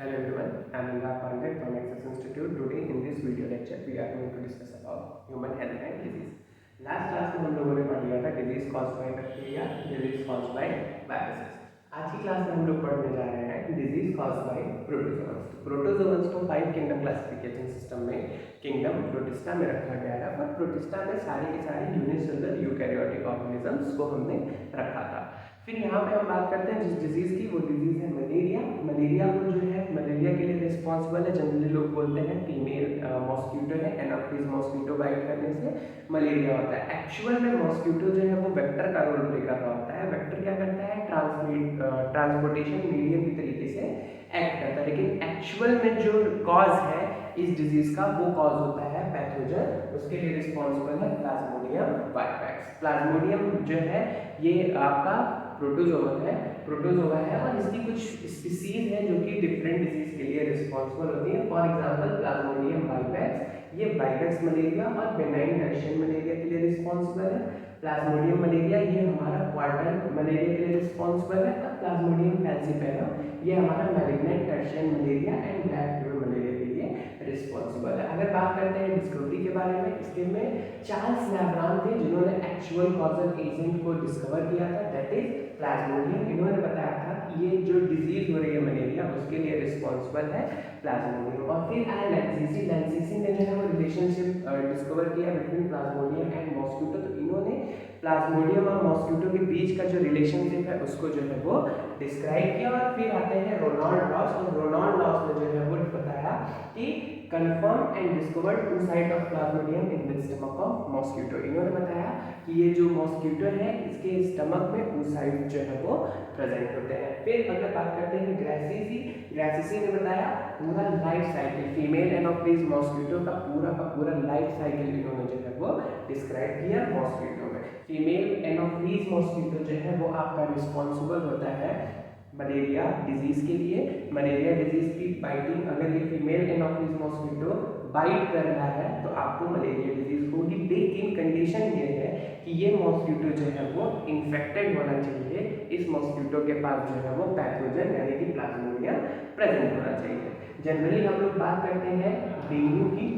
Hello everyone, I am Indra Pandey from Access Institute. Today in this video lecture we are going to discuss about human health and disease. Last class में हम लोगों ने पढ़ लिया था disease caused by bacteria, disease caused by viruses. आज की class में हम लोग पढ़ने जा रहे हैं disease caused by protozoans. Protozoans को 5 किंगडम क्लासिफिकेशन सिस्टम में किंगडम प्रोटिस्टा में रखा गया है और प्रोटिस्टा में सारी की सारी यूनिसेलुलर यूकैरियोटिक ऑर्गेनिजम्स को हमने रखा था। फिर यहाँ पे हम बात करते हैं जिस डिजीज की, वो डिजीज है मलेरिया। मलेरिया को जो है मलेरिया के लिए रिस्पॉन्सिबल है, जनरली लोग बोलते हैं फीमेल मॉस्किटो है, एनाफिलीज मॉस्किटो बाइट करने से मलेरिया होता है। एक्चुअल में मॉस्किटो जो है वो वेक्टर का रोल प्ले कर रहा होता है। वेक्टर क्या करता है? ट्रांसपोर्टेशन मीडियम की तरीके से एक्ट करता है, लेकिन एक्चुअल में जो कॉज है इस डिजीज का वो कॉज होता है पैथोजन। उसके लिए रिस्पॉन्सिबल है प्लाज्मोडियम वाइवाक्स। प्लाज्मोडियम जो है ये आपका प्रोटोजोआ है और इसकी कुछ स्पीसीज है जो कि डिफरेंट डिजीज के लिए रिस्पॉन्सिबल होती है। फॉर एग्जांपल प्लाज्मोडियम वाइवाक्स, ये वाइवाक्स मलेरिया और बेनाइन टर्शियन मलेरिया के लिए रिस्पॉन्सिबल है। प्लाज्मोडियम मलेरिया ये हमारा क्वार्टर मलेरिया के लिए रिस्पॉन्सिबल है और प्लाज्मोडियम फैल्सिपेरम ये हमारा malignant tertian malaria and black fever malaria के लिए रिस्पॉन्सिबल है। अगर बात करते हैं डिस्कवरी के बारे में, इसके में चार्ल्स लैब्रान थे जिन्होंने एक्चुअल कॉजल एजेंट को डिस्कवर किया था, दैट इज प्लाज्मोडियम। इन्होंने बताया था कि ये जो डिजीज हो रही है मलेरिया उसके लिए रिस्पॉन्सिबल है प्लाज्मोडियम। और फिर आया लैंसीसी ने जो है वो रिलेशनशिप डिस्कवर किया बिटवीन प्लाज्मोडियम एंड मॉस्किटो। तो इन्होंने प्लाज्मोडियम और मॉस्किटो के बीच का जो रिलेशनशिप है उसको जो है वो डिस्क्राइब किया। और फिर आते हैं रोनाल्ड रॉस, और रोनाल्ड रॉस ने जो है वो बताया कि confirmed and discovered oocyte of plasmodium in the stomach of mosquito। इन्होंने बताया कि ये जो मॉस्किटो है इसके स्टमक में oocyte जो है वो प्रेजेंट होते हैं। फिर अगर बात करते हैं ग्रासिसी ने बताया पूरा life cycle, female anopheles mosquito का पूरा लाइफ साइकिल इन्होंने जो है वो डिस्क्राइब किया मॉस्किटो में। फीमेल एनोफिलीज मॉस्किटो जो है वो आपका रिस्पॉन्सिबल होता है मलेरिया डिजीज के लिए। मलेरिया डिजीज की बाइटिंग, अगर ये फीमेल एनोफिलीज मॉस्किटो बाइट कर रहा है तो आपको मलेरिया डिजीज होगी, लेकिन कंडीशन ये है कि ये मॉस्किटो जो है वो इन्फेक्टेड होना चाहिए, इस मॉस्किटो के पास जो है वो पैथोजन यानी कि प्लाज्मोडियम प्रेजेंट होना चाहिए। जनरली हम लोग बात करते हैं डेंगू की,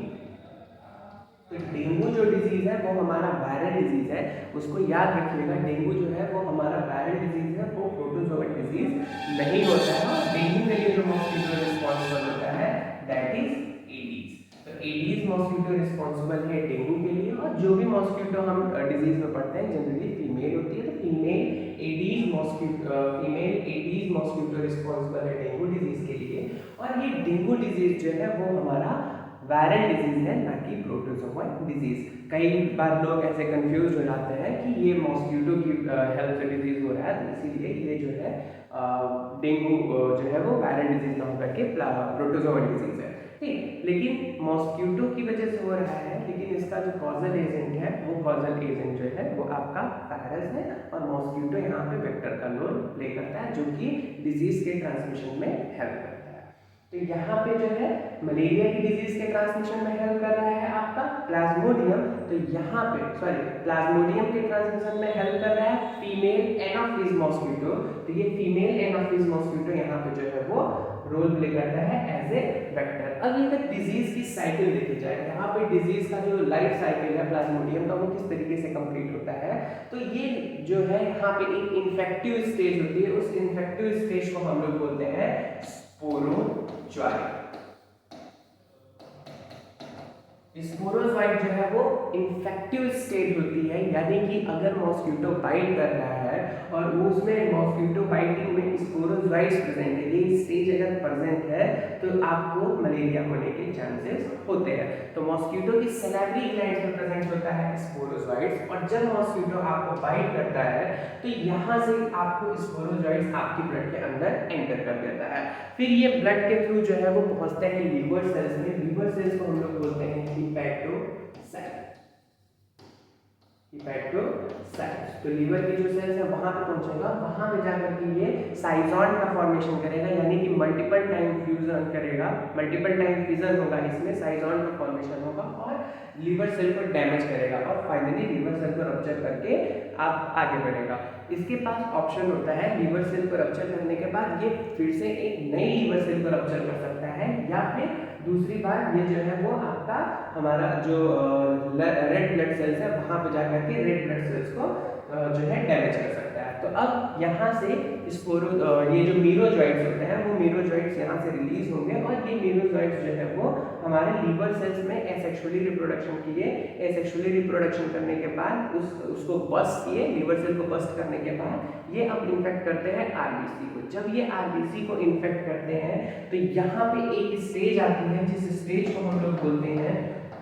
तो डेंगू जो डिजीज है वो हमारा वायरल डिजीज है, उसको याद रखिएगा। डेंगू जो है वो हमारा वायरल डिजीज है, वो प्रोटोजोइक डिजीज नहीं होता है। और डेंगू के लिए जो मॉस्किटो रिस्पॉन्सिबल होता है दैट इज एडीज। तो एडीज मॉस्किटो रिस्पॉन्सिबल है डेंगू के लिए। और जो भी मॉस्किटो हम डिजीज में पढ़ते हैं जनरली फीमेल होती है, तो फीमेल एडीज मॉस्किटो रिस्पॉन्सिबल है डेंगू डिजीज के लिए। और ये डेंगू डिजीज जो है वो हमारा वायरल डिजीज है, ना कि प्रोटोजोइक डिजीज। कई बार लोग ऐसे कंफ्यूज हो जाते हैं कि ये मॉस्किटो की हेल्प से डिजीज हो रहा है, तो इसीलिए ये जो है डेंगू जो है वो वायरल डिजीज ना होकर के प्रोटोजोइक डिजीज है, ठीक। लेकिन मॉस्किटो की वजह से हो रहा है, लेकिन इसका जो कॉजल एजेंट है वो कॉजल एजेंट जो है वो आपका वायरस है, और मॉस्किटो यहाँ पे वेक्टर का रोल प्ले करता है जो कि डिजीज के ट्रांसमिशन में हेल्प करता है। तो यहाँ पे जो है मलेरिया की डिजीज के ट्रांसमिशन में हेल्प कर रहा है आपका प्लाज्मोडियम, तो यहाँ पे प्लाज्मोडियम के ट्रांसमिशन में हेल्प कर रहा है फीमेल एनोफिलीज मॉस्किटो। तो ये फीमेल एनोफिलीज मॉस्किटो यहाँ पे जो है वो रोल प्ले करता है एज ए वेक्टर। अब ये डिजीज की साइकिल देखी जाए, यहाँ पे डिजीज का जो लाइफ साइकिल है प्लाज्मोडियम का वो किस तरीके से कंप्लीट होता है। तो ये जो है यहाँ पे एक इन्फेक्टिव स्टेज होती है, उस इन्फेक्टिव स्टेज को हम लोग बोलते हैं स्पोरोजोइट। स्पोरोजोइट जो है वो इन्फेक्टिव स्टेज होती है, यानी कि अगर मॉस्किटो बाइट कर रहा है और उसमें मॉस्किटो बाइटिंग में स्पोरोजोइट्स प्रेजेंट है, ये स्टेज अगर प्रेजेंट है तो आपको मलेरिया होने के चांसेस होते हैं। तो मॉस्किटो की सैलिवरी ग्लैंड्स में प्रेजेंट होता है स्पोरोजोइट्स, और जब मॉस्किटो आपको बाइट करता है तो यहाँ से आपको स्पोरोजोइट्स आपकी ब्लड के अंदर एंटर कर देता है। फिर ये ब्लड के थ्रू जो है वो पहुंचते हैं लीवर सेल्स में। लीवर सेल्स को हम लोग बोलते हैं हिपैटोसाइट्स। तो लीवर की जो सेल्स है वहां पे पहुंचेगा, वहां पे जाकर के ये साइजॉन का फॉर्मेशन करेगा, यानी कि मल्टीपल टाइम फ्यूजन करेगा, मल्टीपल टाइम फिजन होगा, इसमें साइजॉन का फॉर्मेशन होगा और लीवर सेल को डैमेज करेगा, और फाइनली लीवर सेल को रप्चर करके आप आगे बढ़ेगा। इसके पास ऑप्शन होता है लीवर सेल को रप्चर करने के बाद ये फिर से एक नई लीवर सेल को रप्चर कर सकता है, या फिर दूसरी बार ये जो है वो आपका हमारा जो रेड ब्लड सेल्स है वहां पे जाकर के रेड ब्लड सेल्स को जो है डैमेज कर सकता है। तो अब यहाँ से ये जो मीरोजॉइट्स होते हैं वो मीरोजॉइट्स यहाँ से रिलीज होंगे और ये मीरोजॉइट्स जो है वो हमारे लीवर सेल्स में एसेक्सुअली रिप्रोडक्शन किए, एसेक्सुअली रिप्रोडक्शन करने के बाद उसको बस्ट किए, लीवर सेल को बस्ट करने के बाद ये अब इन्फेक्ट करते हैं आरबीसी को। जब ये आरबीसी को इन्फेक्ट करते हैं तो यहाँ पे एक स्टेज आती है जिस स्टेज को हम लोग बोलते हैं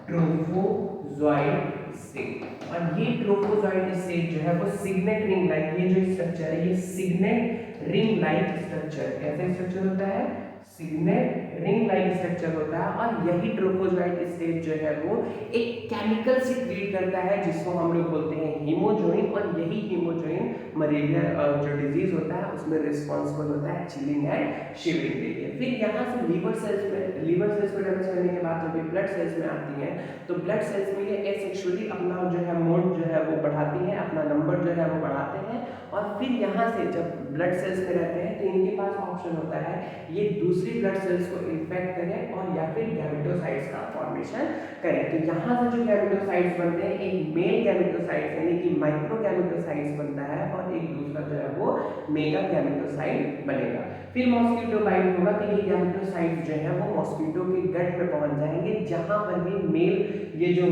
ट्रोफोजॉइड स्टेज। और ये ट्रोफोजॉइड स्टेज जो है वो सिग्नेट रिंग लाइक, ये जो स्ट्रक्चर है ये सिग्नेट रिंग लाइक स्ट्रक्चर, कैसा स्ट्रक्चर होता है, सिग्नेट रिंग लाइक स्ट्रक्चर होता है। और यही ट्रोफोजॉइड स्टेज जो है वो एक केमिकल से क्रिएट करता है जिसको हम लोग बोलते हैं हीमोजोइन, और यही हीमोजोइन मलेरिया जो डिजीज होता है उसमें रिस्पॉन्सिबल होता है चिलिंग एंड शिवरिंग के लिए। फिर यहाँ से लीवर सेल्स को डैमेज करने के बाद जब ये ब्लड सेल्स में आती हैं तो ब्लड सेल्स में ये एसेक्सुअली अपना जो है मोड जो है वो बढ़ाती हैं, अपना नंबर जो है वो बढ़ाते हैं। और फिर यहाँ से जब ब्लड सेल्स में रहते हैं तो इनके पास ऑप्शन होता है ये दूसरी ब्लड सेल्स को इन्फेक्ट करें और या फिर गैमेटोसाइट्स का फॉर्मेशन करें। तो यहाँ से जो गैमेटोसाइट्स बनते हैं एक मेल गैमेटोसाइट्स यानी कि माइक्रो गैमेटोसाइट्स बनता है और एक दूसरा जो है वो मेगा गैमेटोसाइट बनेगा। फिर मॉस्किटो बाइट होगा तो ये गैमेटोसाइट्स जो है वो मॉस्किटो के गट में पहुंच जाएंगे, जहां पर भी मेल ये जो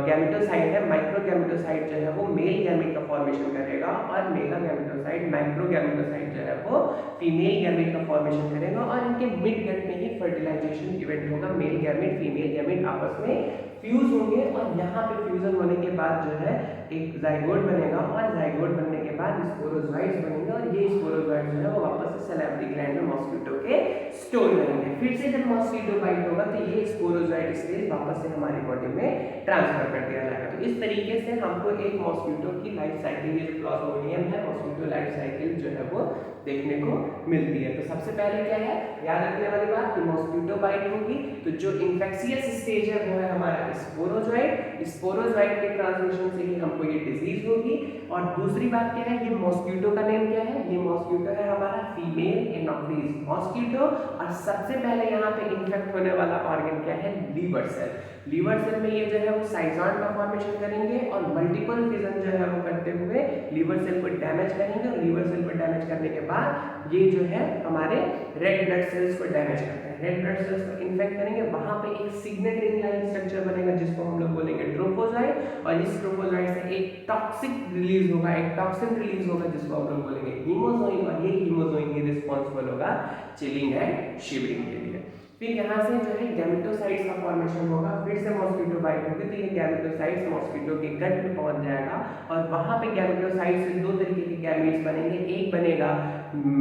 गैमेटोसाइट है माइक्रो गैमेटोसाइट जो है वो मेल गैमेट का फॉर्मेशन करेगा और मेगा गैमेटोसाइट माइक्रो गैमेटोसाइट जो है वो फीमेल गैमेट का फॉर्मेशन करेगा। और इनके मिड गट में ही फर्टिलाइजेशन इवेंट होगा, मेल गैमेट फीमेल गैमेट आपस में फ्यूज होंगे और यहाँ पे फ्यूजन होने के बाद जो है एक जाइगोट बनेगा और जाइगोट बनने के बाद स्पोरोजोइट्स बनेंगे और ये स्पोरोजोइट्स जो है वो वापस से सैलिवरी ग्लैंड में मॉस्किटो के स्टोर रहेंगे। फिर से जब मॉस्किटो बाइट होगा तो ये स्पोरोजोइट स्टेज वापस से हमारी बॉडी में ट्रांसफर कर दिया जाएगा। तो इस तरीके से हमको एक मॉस्किटो की लाइफ साइकिल, ये जो प्लाज्मोडियम है मॉस्किटो लाइफ साइकिल जो है वो देखने को मिलती है। तो सबसे पहले क्या है याद रखने वाली बात कि मॉस्किटो बाइट होगी तो जो इन्फेक्शियस स्टेज है वो है हमारा स्पोरोजोइट, स्पोरोजोइट के ट्रांसमिशन से ही हमको ये डिजीज होगी। और दूसरी बात क्या है, ये मॉस्किटो का नेम क्या है, ये मॉस्किटो है हमारा फीमेल एनोफिलीज मॉस्किटो। और सबसे पहले यहाँ पे इन्फेक्ट होने वाला ऑर्गन क्या है, लीवर सेल। लीवर सेल में ये जो है वो साइजॉन का फॉर्मेशन करेंगे और मल्टीपल फिजन जो है वो करते हुए लीवर सेल को डैमेज करेंगे और लीवर सेल को डैमेज करने के बाद ये जो है हमारे रेड ब्लड सेल्स को डैमेज करते हैं, रेड ब्लड सेल्स को इन्फेक्ट करेंगे। वहां पे एक सिग्नेट रिंग लाइन स्ट्रक्चर बनेगा जिसको हम लोग बोलेंगे ट्रोफोजोइट और इस ट्रोफोजोइट से एक टॉक्सिक रिलीज होगा, एक टॉक्सिन रिलीज होगा जिसको हम लोग बोलेंगे हीमोजोइन और ये हीमोजोइन ही रिस्पांसिबल होगा चिलिंग एंड शिवरिंग के लिए। फिर यहाँ से जो है गैमेटोसाइट्स का फॉर्मेशन होगा, फिर से मॉस्किटो बाइट होगी तो ये गैमेटोसाइट्स मॉस्किटो के गट में पहुंच जाएगा और वहां पे गैमेटोसाइट्स से दो तरीके के गैमेट्स बनेंगे, एक बनेगा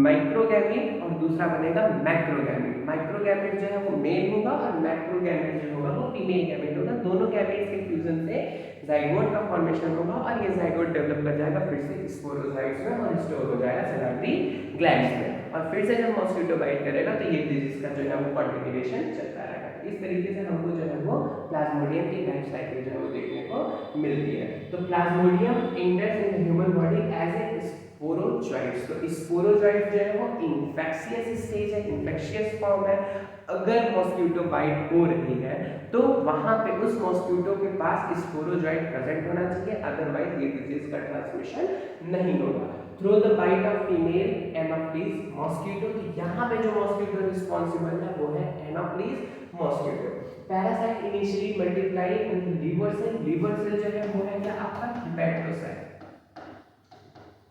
माइक्रोगैमेट और दूसरा बनेगा मैक्रोगैमेट। माइक्रोगैमेट जो है वो मेल होगा और मैक्रोगैमेट जो होगा वो फीमेल गैमेट होगा। दोनों गैमेट्स के फ्यूजन से जाइगोट का फॉर्मेशन होगा और ये जाइगोट डेवलप कर जाएगा फिर से स्पोरोजोइट्स में और स्टोर हो जाएगा सैलिवरी ग्लैंड्स में। और फिर से जब मॉस्किटो बाइट करेगा तो ये डिजीज का जो है वो कॉन्टिन्यूएशन चलता रहेगा। इस तरीके से हमको जो है वो प्लाज्मोडियम की लाइफ साइकिल जो है वो देखने को मिलती है। तो plasmodium index in human body as a sporozoites. तो स्पोरोजोइट जो है वो इन्फेक्शियस स्टेज है, इन्फेक्शियस फॉर्म है। अगर मॉस्किटो बाइट हो रही है तो वहां पे उस मॉस्किटो के पास स्पोरोजोइट प्रेजेंट होना चाहिए, अदरवाइज ये डिजीज का ट्रांसमिशन नहीं होगा। Through the bite of female anopheles mosquito, तो यहाँ पे जो मॉस्किटो रिस्पॉन्सिबल है वो है anopheles mosquito. Parasite initially multiply in liver cell, liver cell जो है वो है क्या आपका हिपैटोसाइट,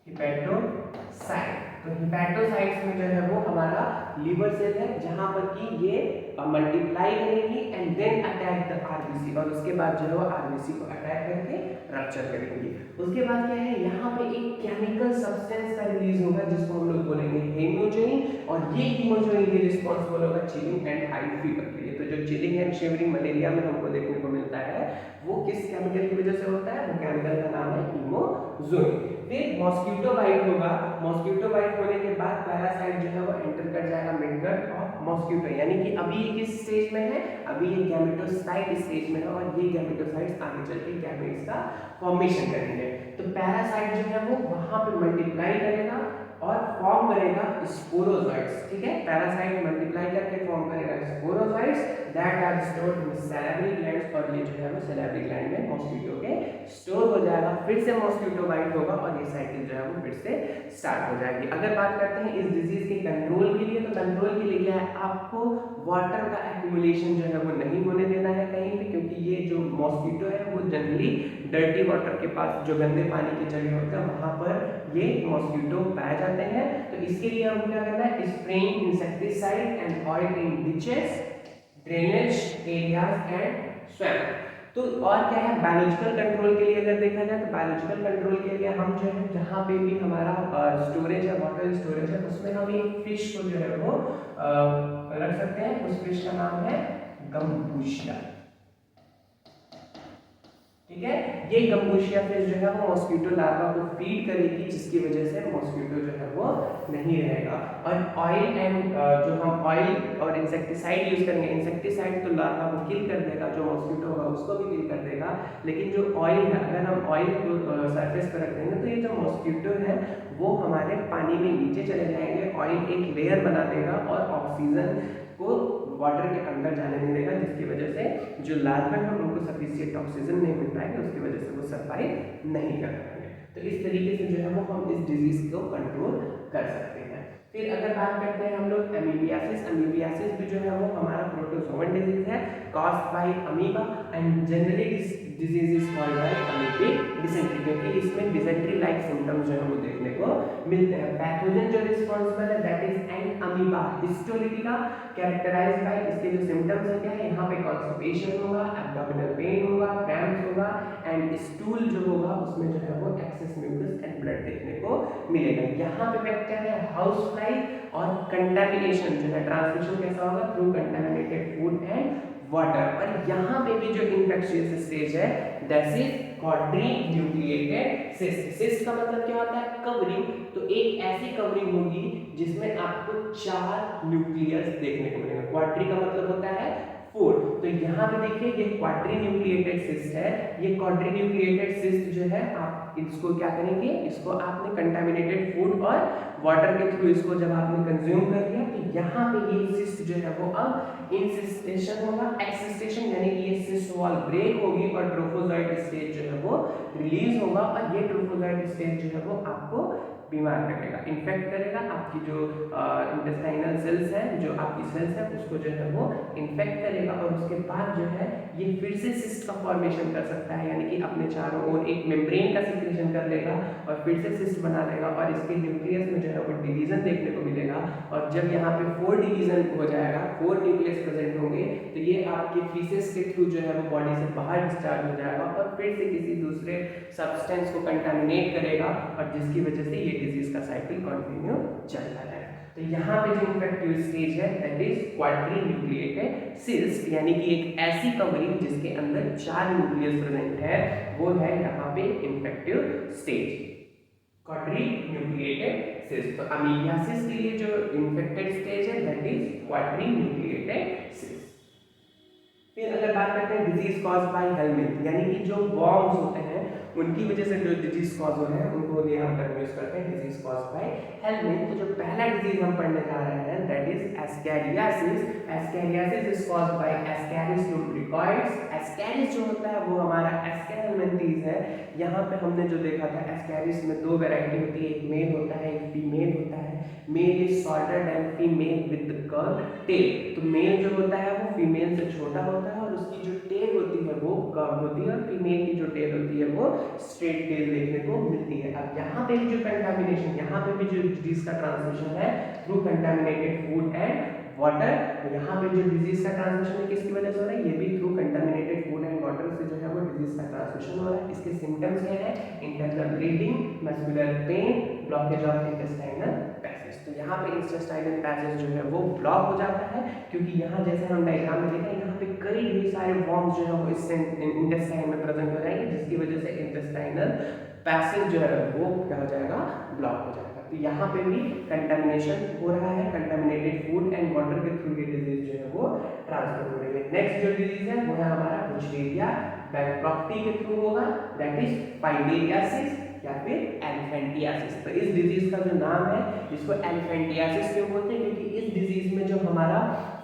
हिपैटोसाइट। तो हिपैटोसाइट्स में जो है वो हमारा लीवर सेल है जहां पर कि ये मल्टीप्लाई करेंगी and then attack the RBC और उसके बाद जो है वो आरबीसी को अटैक करके रप्चर करेंगी। उसके बाद क्या है यहाँ पे एक केमिकल सब्सटेंस का रिलीज होगा जिसको हम लोग बोलेंगे हीमोजोइन और ये हीमोजोइन ही रिस्पांसिबल होगा चिलिंग एंड हाई फीवर के लिए। तो जो चिलिंग एंड शिवरिंग मलेरिया में हमको देखने को मिलता है वो किस केमिकल की वजह से होता है, वो केमिकल का नाम है हीमोजोइन। फिर मॉस्किटो बाइट होगा, मॉस्किटो बाइट होने के बाद पैरासाइट जो है वो एंटर कर जाएगा मिडगट और मॉस्किटो, यानी कि अभी ये किस स्टेज में है, अभी ये गैमेटोसाइट स्टेज में है और ये गैमेटोसाइट्स आगे चल के गैमेट्स का फॉर्मेशन करेंगे। तो पैरासाइट जो है वो वहां पे मल्टीप्लाई करेगा और फॉर्म करेगा स्पोरोजोइट्स, ठीक है। पैरासाइट मल्टीप्लाई करके फॉर्म करेगा sporozoites that are stored in salivary glands, और ये जो है वो सैलिवरी ग्लैंड में मॉस्किटो के स्टोर हो जाएगा, फिर से मॉस्किटो बाइट होगा और ये साइकिल जो है वो फिर से स्टार्ट हो जाएगी। अगर बात करते हैं इस डिजीज के कंट्रोल के लिए, तो कंट्रोल के लिए क्या है, आपको वाटर का एक्यूमुलेशन जो है वो नहीं होने देना है कहीं भी, क्योंकि ये जो मॉस्किटो है वो जनरली डर्टी वाटर के पास, जो गंदे पानी की जगह होता है वहां पर ये मॉस्किटो पाए जाते हैं। तो इसके लिए हमको क्या करना है, spraying insecticide and oil in beaches, drainage areas and swamp. तो और क्या है, बायोलॉजिकल कंट्रोल के लिए अगर देखा जाए तो बायोलॉजिकल कंट्रोल के लिए हम जो है जहाँ पे भी हमारा स्टोरेज है, वाटर स्टोरेज है, उसमें हम एक फिश को जो है वो रख सकते हैं। उस फिश का नाम है गम्बूशिया, ठीक है। ये गम्बूशिया फिश जो है वो मॉस्किटो लार्वा को फीड करेगी, जिसकी वजह से मॉस्किटो जो है वो नहीं रहेगा। और ऑयल एंड जो हम ऑयल और इंसेक्टिसाइड यूज करेंगे, इंसेक्टिसाइड तो लार्वा को किल कर देगा, जो मॉस्किटो होगा उसको भी किल कर देगा, लेकिन जो ऑयल है, अगर हम ऑयल को सरफेस पर रख देंगे तो ये जो मॉस्किटो है वो हमारे पानी में नीचे चले जाएंगे, ऑयल एक लेयर बना देगा और ऑक्सीजन को वाटर के अंदर जाने नहीं देगा, जिसकी वजह से जो लार्वा है उनको सफिशिएंट ऑक्सीजन नहीं मिल पाएगा, उसकी वजह से वो सर्वाइव नहीं कर पाएंगे। तो इस तरीके से जो है वो हम इस डिजीज को कंट्रोल कर सकते हैं। फिर अगर बात करते हैं हम लोग अमीबियासिस, अमीबियासिस भी जो है वो हमारा प्रोटोजोवन डिजीज है caused by amoeba and generally this disease is called by amoebic dysentery, क्योंकि इसमें डिसेंट्री लाइक सिम्टम्स जो है वो देखने को मिलते हैं। पैथोजन जो रिस्पांसिबल है that is an amoeba histolytica, characterized by, इसके जो सिम्टम्स है क्या है, यहाँ पे कॉन्स्टिपेशन होगा, एब्डोमिनल पेन होगा, क्रैम्प्स होगा एंड स्टूल जो होगा उसमें जो है वो एक्सेस म्यूकस एंड ब्लड देखने को मिलेगा। यहाँ पे वेक्टर है हाउस फ्लाई और कंटामिनेशन जो है ट्रांसमिशन कैसा होगा, through contaminated food and water. और यहाँ पे भी जो इन्फेक्शियस स्टेज है दैट इज क्वाड्रीन्यूक्लिएटेड सिस्ट। सिस्ट का मतलब क्या होता है, कवरिंग। तो एक ऐसी कवरिंग होगी जिसमें आपको 4 न्यूक्लियस देखने को मिलेगा। क्वाड्री का मतलब होता है 4, तो यहाँ पे देखिए ये क्वाड्रीन्यूक्लिएटेड सिस्ट है। ये क्वाड्रीन्यूक्लिएटेड सिस्ट जो है आप इसको क्या करेंगे, इसको आपने कंटामिनेटेड फूड और वाटर के थ्रू इसको जब आपने कंज्यूम कर लिया तो यहाँ पे ये सिस्ट जो है वो अब इंसिस्टेशन होगा, एक्सिस्टेशन यानी कि ये सिस्ट वॉल ब्रेक होगी और ट्रोफोजोइट स्टेज जो है वो रिलीज होगा, और ये ट्रोफोजोइट स्टेज जो है वो आपको बीमार करेगा, इन्फेक्ट करेगा, आपकी जो इंटेस्टाइनल सेल्स हैं, जो आपकी सेल्स हैं उसको जो है वो इन्फेक्ट करेगा, और उसके बाद जो है ये फिर से सिस्ट का फॉर्मेशन कर सकता है, यानी कि अपने चारों ओर एक मेम्ब्रेन का सिक्रेशन कर लेगा और फिर से सिस्ट बना लेगा, और इसके न्यूक्लियस में जो है वो डिवीजन देखने को मिलेगा। और जब यहाँ पे 4 डिवीजन हो जाएगा, 4 न्यूक्लियस प्रेजेंट होंगे, तो ये आपके फीसेस के थ्रू जो है वो बॉडी से बाहर डिस्चार्ज हो जाएगा और फिर से किसी दूसरे सब्सटेंस को कंटामिनेट करेगा, और जिसकी वजह से ये डिजीज का साइकिल कंटिन्यू चलता रहेगा। तो यहाँ पे जो इन्फेक्टिव स्टेज है दैट इज क्वाड्रीन्यूक्लिएटेड सिस्ट, यानी कि एक ऐसी कवरिंग जिसके अंदर 4 न्यूक्लियस प्रेजेंट है, वो है यहाँ पे इन्फेक्टिव स्टेज क्वाड्रीन्यूक्लिएटेड सिस्ट। तो अमीबियासिस के लिए जो इन्फेक्टेड स्टेज है दैट इज क्वाड्रीन्यूक्लिएटेड सिस्ट। फिर अगर बात करते हैं डिजीज कॉज बाय हेलमिंथ, यानी कि जो वॉर्म्स होते हैं उनकी वजह से जो डिजीज कॉज हो रहे हैं उनको लिए हम टर्म यूज करते हैं डिजीज कॉज बाय हेलमिंथ। तो जो पहला डिजीज हम पढ़ने जा रहे हैं that is ascariasis. Ascariasis is caused by ascaris lumbricoides. Ascaris जो होता है वो हमारा एस्कैरिमेंथीज है। यहाँ पे हमने जो देखा था एस्कैरिस में 2 वैरायटी होती है, एक मेल होता है एक फीमेल होता है। Male is shorter than female with curve tail. तो मेल जो होता है वो फीमेल से छोटा होता है और उसकी जो टेल होती है वो कर्व होती है, और फीमेल की जो टेल होती है वो स्ट्रेट टेल देखने को मिलती है। अब यहाँ पे भी जो कंटामिनेशन, यहाँ पे भी जो डिजीज का ट्रांसमिशन है through contaminated food and water. यहाँ पे जो डिजीज का ट्रांसमिशन है किसकी वजह से हो रहा है, ये भी through contaminated food and water से जो है वो डिजीज का ट्रांसमिशन हो रहा है। इसके सिम्टम्स क्या है, internal bleeding, muscular pain, blockage of intestinal passage. तो यहाँ पे इंटेस्टाइनल पैसेज जो है वो ब्लॉक हो जाता है, क्योंकि यहाँ जैसे हम डायग्राम में देखा यहाँ पे कई ढेर सारे वॉर्म्स जो है वो इस इंटेस्टाइन में प्रेजेंट हो जाएंगे, जिसकी वजह से इंटेस्टाइनल पैसेज जो है वो क्या हो जाएगा, ब्लॉक हो जाएगा। तो यहाँ पे भी कंटामिनेशन हो रहा है, कंटामिनेटेड फूड एंड वाटर के थ्रू ये डिजीज जो है वो ट्रांसफर हो रही है। नेक्स्ट जो डिजीज है वो है हमारा बुचेरिया बैंक्रॉफ्टी के थ्रू होगा, दैट इज फाइलेरियासिस या फिर एलिफेंटियासिस। तो इस डिजीज का जो नाम है, इसको एलिफेंटियासिस क्यों बोलते हैं, क्योंकि इस डिजीज में जो हमारा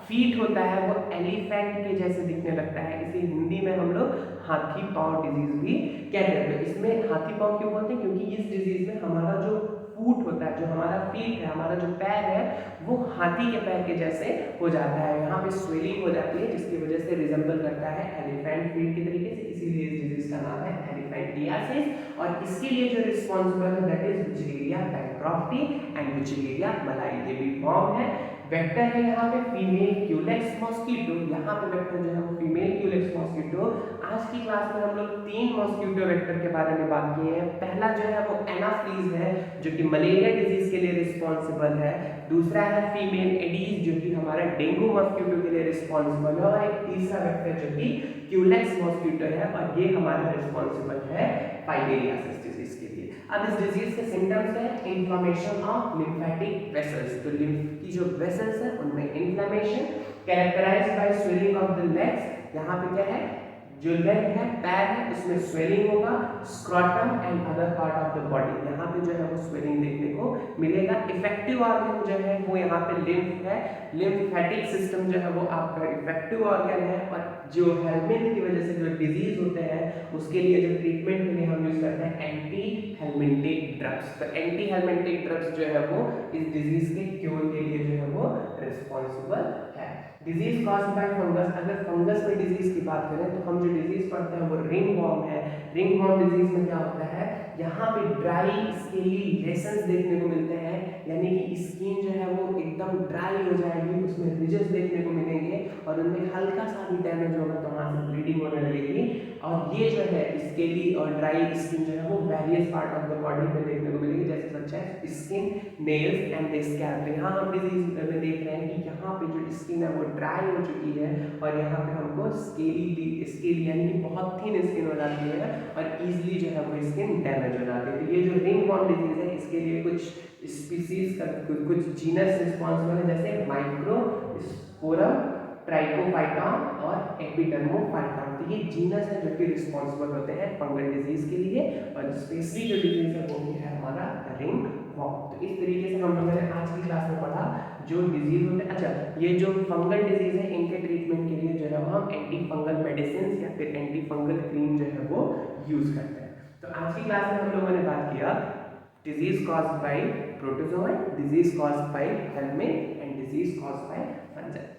फीट होता है वो एलिफेंट के जैसे दिखने लगता है, इसे हिंदी में हम लोग हाथी पांव डिजीज भी कहते हैं। तो इसमें हाथी पांव क्यों बोलते हैं, क्योंकि इस डिजीज में हमारा जो फूट होता है, जो हमारा फीट है, हमारा जो पैर है, वो हाथी के पैर के जैसे हो जाता है। यहाँ पे स्वेलिंग हो जाती है जिसकी वजह से रिजेंबल करता है एलिफेंट फीट की तरीके से, इसीलिए इस डिजीज का नाम है एलिफेंटियासिस। और इसके लिए जो रिस्पॉन्सिबल है that is wuchereria bancrofti and wuchereria malayi, ये भी फॉर्म है। वेक्टर है यहाँ पे फीमेल क्यूलेक्स मॉस्किटो, यहाँ पे वेक्टर जो है वो फीमेल क्यूलेक्स मॉस्किटो। आज की क्लास में हम लोग 3 मॉस्किटो वेक्टर के बारे में बात किए हैं। पहला जो है वो एनाफ्लीज है जो कि मलेरिया डिजीज के लिए रिस्पॉन्सिबल है। दूसरा है फीमेल एडीज जो कि हमारा डेंगू मॉस्किटो के लिए रिस्पॉन्सिबल है। और एक तीसरा वेक्टर जो कि क्यूलेक्स मॉस्किटो है और ये हमारा रिस्पॉन्सिबल है फाइलेरियासिस डिजीज के लिए। अब इस डिजीज के सिम्टम्स है इन्फ्लेमेशन ऑफ लिम्फेटिक वेसल्स, तो लिम्फ की जो वेसल्स है उनमें inflammation, characterized by swelling of the legs, यहाँ पे क्या है, जो लेग है, पैर है, उसमें स्वेलिंग होगा, scrotum and other part of the body, यहाँ पे जो है वो स्वेलिंग देखने को मिलेगा। इफेक्टिव ऑर्गन जो है वो यहाँ पे लिम्फ है, लिम्फेटिक सिस्टम जो है वो आपका इफेक्टिव ऑर्गन है। और जो हेलमिंथ की वजह से जो डिजीज होते हैं उसके लिए जो ट्रीटमेंट के लिए हम यूज करते हैं एंटी हेलमिंटिक ड्रग्स। तो एंटी हेलमिंटिक ड्रग्स जो है वो इस डिजीज के क्योर के लिए जो है वो रिस्पॉन्सिबल है। डिजीज कॉज्ड बाय फंगस, अगर फंगस में डिजीज की बात करें तो हम जो डिजीज पढ़ते हैं वो रिंग वॉर्म है। रिंग वॉर्म डिजीज में क्या होता है, यहाँ पे ड्राई स्केली लेशंस देखने को मिलते हैं, यानी कि स्किन जो है वो एकदम ड्राई हो जाएगी, उसमें रिजेस देखने को मिलेंगे और उनमें हल्का सा भी डैमेज होगा तो वहाँ से ब्लीडिंग होने लगेगी। और ये जो है स्केली और ड्राई स्किन जो है वो various part of the body में देखने को मिलेगी, जैसे सच है स्किन, नेल्स एंड स्कैल्प। यहाँ हम डिजीज में देख रहे हैं कि यहाँ पे जो स्किन है वो ड्राई हो चुकी है और यहाँ पे हमको स्केली यानी कि बहुत थिन स्किन हो जाती है और इजीली जो है वो स्किन डैमेज हो जाती है। तो ये जो रिंग वॉर्म डिजीज है इसके लिए कुछ स्पीसीज का कुछ जीनस रिस्पॉन्सिबल है, जैसे माइक्रोस्पोरम, ट्राइकोफाइटॉन और एपिडर्मोफाइटॉन। तो ये जीनस है जो कि रिस्पॉन्सिबल होते हैं फंगल डिजीज के लिए। और स्पेशली जो डिजीज है वो है हमारा रिंग वॉर्म। तो इस तरीके से हम लोगों ने आज की क्लास में पढ़ा जो डिजीज होते हैं। अच्छा, ये जो फंगल डिजीज है इनके ट्रीटमेंट के लिए जो है हम एंटी फंगल मेडिसिन या फिर एंटी फंगल क्रीम जो है वो यूज करते हैं। तो आज की क्लास में हम लोगों ने बात किया disease caused by protozoa, disease caused by helminth and disease caused by fungus.